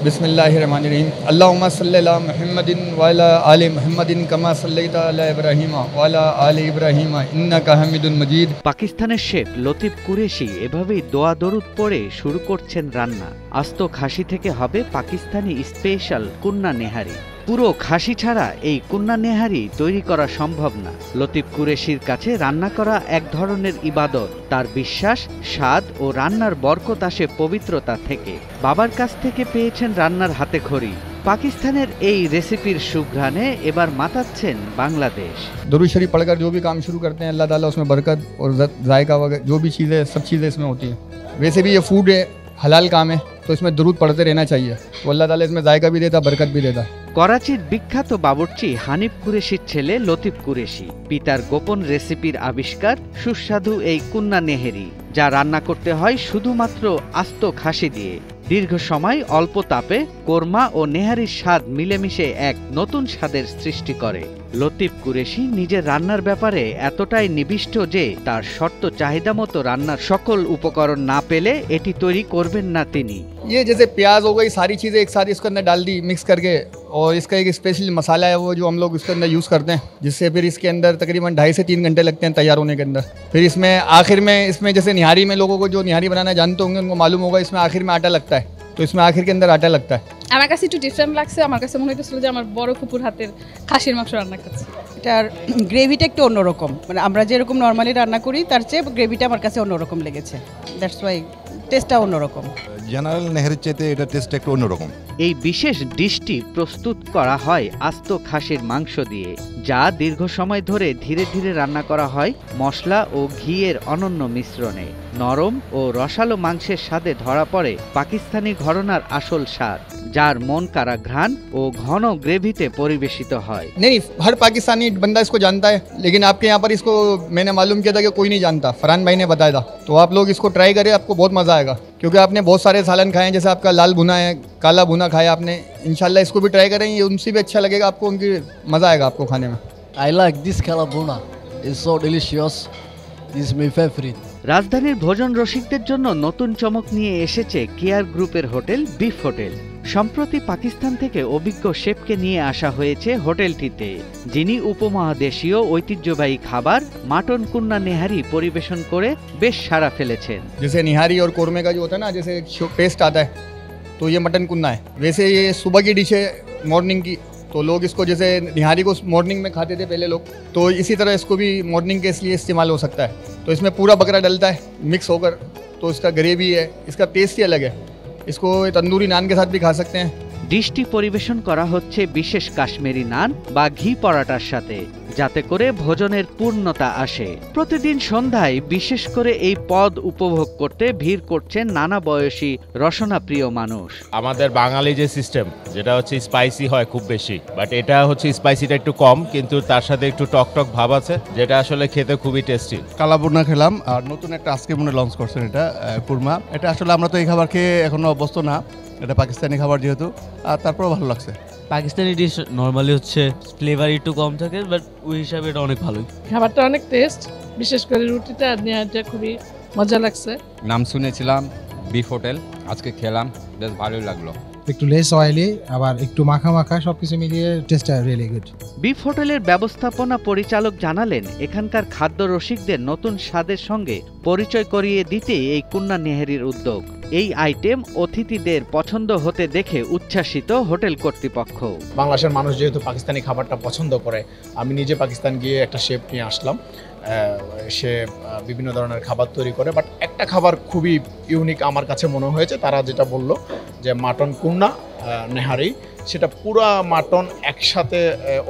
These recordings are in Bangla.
बिस्मिल्लाहिर्रहमानिर्रहीम अल्लाहुम्मा सल्ली अला मुहम्मदिन व अला आलि मुहम्मदिन कमा सल्लैता अला इब्राहीम व अला आलि इब्राहीम इन्नाका हामिदुन मजीद। পাকিস্তানের শেফ লতিফ কুরেশি এভাবেই দোয়া দরুদ পড়ে শুরু করছেন রান্না। আস্ত খাসি থেকে হবে পাকিস্তানি স্পেশাল কুন্না নেহারি। পুরো খাসি ছাড়া এই কুন্না নেহারি তৈরি করা সম্ভব না। লতিফ কুরেশির কাছে রান্না করা এক ধরনের ইবাদত। তার বিশ্বাস স্বাদ ও রান্নার বরকত আসে পবিত্রতা থেকে। বাবার কাছ থেকে পেয়েছেন রান্নার হাতেখড়ি। পাকিস্তানের এই রেসিপির সুঘ্রাণে এবার মাতাচ্ছেন বাংলাদেশ। दुरूद शरीफ पढ़कर जो भी काम शुरू करते हैं अल्लाह ताला उसमें बरकत और जायका वगैरह जो भी चीज़ें सब चीज़ें इसमें होती हैं। वैसे भी ये फूड है, हलाल काम है, तो इसमें दुरूद पढ़ते रहना चाहिए, तो अल्लाह ताला इसमें जायका भी देता, बरकत भी देता। করাচির বিখ্যাত বাবুর্চি হানিফ কুরেশির ছেলে লতিফ কুরেশি পিতার গোপন রেসিপির আবিষ্কার সুস্বাদু এই কুন্না নেহেরি, যা রান্না করতে হয় শুধুমাত্র আস্ত খাসি দিয়ে। দীর্ঘ সময় অল্প তাপে কোরমা ও নেহারির স্বাদ মিলেমিশে এক নতুন স্বাদের সৃষ্টি করে। লতিফ কুরেশি নিজের রান্নার ব্যাপারে এতটাই নিবিষ্ট যে তার শর্ত চাহিদা মতো রান্নার সকল উপকরণ না পেলে এটি তৈরি করবেন না তিনি। ये जैसे प्याज हो गई, सारी चीज़ें एक साथ इसके अंदर डाल दी मिक्स करके, और इसका एक स्पेशल मसाला है वो जो हम लोग इसके अंदर यूज़ करते हैं, जिससे फिर इसके अंदर तकरीबन 2.5 से 3 घंटे लगते हैं तैयार होने के अंदर। फिर इसमें आखिर में इसमें जैसे निहारी में लोगों को जो निहारी बनाना जानते होंगे उनको मालूम होगा, इसमें आखिर में आटा लगता है, तो इसमें आखिर के अंदर आटा लगता है। আমার কাছে একটু ডিফারেন্ট লাগছে। আমার কাছে মনে হইতেছিল যে আমার বড় ফুপুর হাতের খাসির মাংস রান্না করছি। এটার গ্রেভিটা একটু অন্যরকম, মানে আমরা যেরকম নর্মালি রান্না করি তার চেয়ে গ্রেভিটা আমার কাছে অন্যরকম লেগেছে। দ্যাটস ওয়াই টেস্টটা অন্যরকম। জেনারেল নেহেরির চাইতে এটা টেস্ট একটু অন্যরকম। এই বিশেষ ডিশটি প্রস্তুত করা হয় আস্ত খাসির মাংস দিয়ে, যা দীর্ঘ সময় ধরে ধীরে ধীরে রান্না করা হয় মশলা ও ঘিয়ের অনন্য মিশ্রণে। নরম ও রসালো মাংসের স্বাদে ধরা পড়ে পাকিস্তানি ঘরানার আসল স্বাদ, যার মন কাড়া ঘ্রাণ ও ঘন গ্রেভিতে পরিবেশিত হয়। नहीं, हर पाकिस्तानी बंदा इसको जानता है, लेकिन आपके यहाँ पर इसको मैंने मालूम किया था कि कोई नहीं जानता, फरहान भाई ने बताया था, तो आप लोग इसको ट्राई करें, आपको बहुत मज़ा आएगा। क्योंकि आपने बहुत सारे सालन खाए हैं, जैसे आपका लाल भुना है, काला भुना खाया आपने, इंशाल्लाह इसको भी ट्राई करें, ये उनसे भी अच्छा लगेगा आपको, उनकी मज़ा आएगा आपको खाने में। I like this kalabuna. It's so delicious. This is my favorite. রাজধানীর ভোজন রসিকদের জন্য নতুন চমক নিয়ে এসেছে কেয়ার গ্রুপের হোটেল বিফ হোটেল। সম্প্রতি পাকিস্তান থেকে অভিজ্ঞ শেফকে নিয়ে আসা হয়েছে হোটেলটিতে, যিনি উপমহাদেশীয় ঐতিহ্যবাহী খাবার মাটন কুন্না নেহারি পরিবেশন করে বেশ সাড়া ফেলেছেন। जैसे निहारी और कोरमे का जो होता है ना, जैसे पेस्ट आता है, तो ये मटन कुन्ना है। वैसे ये सुबह की डिश है, मॉर्निंग की, तो लोग इसको जैसे निहारी को मॉर्निंग में खाते थे पहले लोग, तो इसी तरह इसको भी मॉर्निंग के इसलिए इस्तेमाल हो सकता है। तो इसमें पूरा बकरा डलता है मिक्स होकर, तो इसका ग्रेवी है, इसका टेस्ट ही अलग है। इसको तंदूरी नान के साथ भी खा सकते हैं। ডিশটি পরিবেশন করা হচ্ছে বিশেষ কাশ্মীরি নান বা ঘি পরাটার সাথে, যাতে করে ভোজনের পূর্ণতা আসে। প্রতিদিন সন্ধ্যায় বিশেষ করে এই পদ উপভোগ করতে ভিড় করছেন নানা বয়সী রসনাপ্রিয় মানুষ। আমাদের বাঙালি যে সিস্টেম, যেটা হচ্ছে স্পাইসি হয় খুব বেশি, বাট এটা হচ্ছে স্পাইসিটা একটু কম, কিন্তু তার সাথে একটু টক টক ভাব আছে, যেটা আসলে খেতে খুবই টেস্টি। কালাবুনা খেলাম, আর নতুন একটা আজকে মনে লঞ্চ করছেন এটা কুরমা। এটা আসলে আমরা তো এই খাবার খেয়ে এখনো অভ্যস্ত না, এটা পাকিস্তানি খাবার যেহেতু, আর তারপরেও ভালো লাগছে। পাকিস্তানি ডিশ নর্মালি হচ্ছে ফ্লেভার একটু কম থাকে, বাট ওই হিসাবে এটা অনেক ভালোই। খাবারটা অনেক টেস্ট, বিশেষ করে রুটিটা আর নেহারিটা খুবই মজা লাগছে। নাম শুনেছিলাম বিফ হোটেল, আজকে খেলাম, বেশ ভালোই লাগলো। একটু লেস অয়েলি, আবার একটু মাখা মাখা, সবকিছু মিলিয়ে টেস্টটা রিয়েলি গুড। বিফ হোটেলের ব্যবস্থাপনা পরিচালক জানালেন, এখানকার খাদ্য রসিকদের নতুন স্বাদের সঙ্গে পরিচয় করিয়ে দিতে এই কুন্না নেহারির উদ্যোগ। এই আইটেম অতিথিদের পছন্দ হতে দেখে উচ্ছ্বাসিত হোটেল কর্তৃপক্ষ। বাংলাদেশের মানুষ যেহেতু পাকিস্তানি খাবারটা পছন্দ করে, আমি নিজে পাকিস্তান গিয়ে একটা শেফ নিয়ে আসলাম। সে বিভিন্ন ধরনের খাবার তৈরি করে, বাট একটা খাবার খুবই ইউনিক আমার কাছে মনে হয়েছে। তারা যেটা বললো যে মাটন কুন্না নেহারি, সেটা পুরা মাটন একসাথে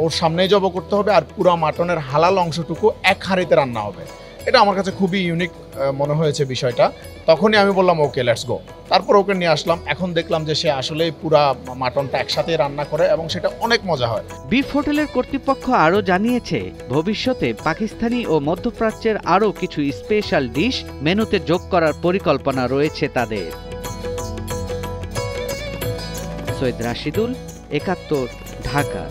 ওর সামনেই জব করতে হবে, আর পুরা মাটনের হালাল অংশটুকু এক হাঁড়িতে রান্না হবে। এটা আমার কাছে খুবই ইউনিক মনে হয়েছে বিষয়টা। তখনই আমি বললাম ওকে লেটস গো। তারপর ওকে নিয়ে আসলাম, এখন দেখলাম যে সে আসলেই পুরা মাটনটা একসাথে রান্না করে এবং সেটা অনেক মজা হয়। বিফ হোটেলের কর্তৃপক্ষ আরও জানিয়েছে, ভবিষ্যতে পাকিস্তানি ও মধ্যপ্রাচ্যের আরও কিছু স্পেশাল ডিশ মেনুতে যোগ করার পরিকল্পনা রয়েছে তাদের। সৈয়দ রাশিদুল, ৭১, ঢাকা।